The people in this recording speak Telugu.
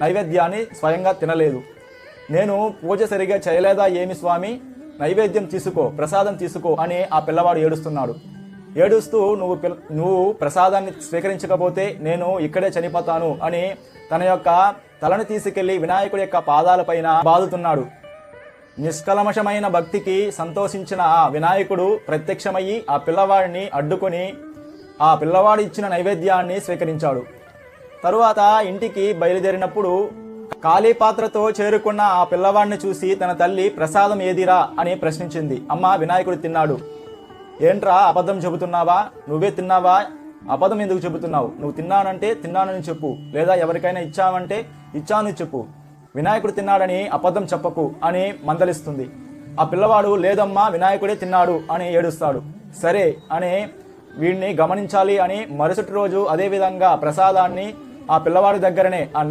నైవేద్యాన్ని స్వయంగా తినలేదు. నేను పూజ సరిగా చేయలేదా ఏమి స్వామి, నైవేద్యం తీసుకో, ప్రసాదం తీసుకో అని ఆ పిల్లవాడు ఏడుస్తున్నాడు. ఏడుస్తూ నువ్వు ప్రసాదాన్ని స్వీకరించకపోతే నేను ఇక్కడే చనిపోతాను అని తన యొక్క తలను తీసుకెళ్లి వినాయకుడి యొక్క పాదాలపైన బాదుతున్నాడు. నిష్కల్మషమైన భక్తికి సంతోషించిన ఆ వినాయకుడు ప్రత్యక్షమయ్యి ఆ పిల్లవాడిని అడ్డుకొని ఆ పిల్లవాడు ఇచ్చిన నైవేద్యాన్ని స్వీకరించాడు. తరువాత ఇంటికి బయలుదేరినప్పుడు ఖాళీ పాత్రతో చేరుకున్న ఆ పిల్లవాడిని చూసి తన తల్లి ప్రసాదం ఏదిరా అని ప్రశ్నించింది. అమ్మ, వినాయకుడు తిన్నాడు. ఏంట్రా అబద్ధం చెబుతున్నావా? నువ్వే తిన్నావా? అబద్ధం ఎందుకు చెబుతున్నావు? నువ్వు తిన్నానంటే తిన్నానని చెప్పు, లేదా ఎవరికైనా ఇచ్చావంటే ఇచ్చానని చెప్పు. వినాయకుడు తిన్నాడని అబద్ధం చెప్పకు అని మందలిస్తుంది. ఆ పిల్లవాడు లేదమ్మా, వినాయకుడే తిన్నాడు అని ఏడుస్తాడు. సరే అని వీడిని గమనించాలి అని మరుసటి రోజు అదే విధంగా ప్రసాదాన్ని ఆ పిల్లవాడి దగ్గరనే ఆ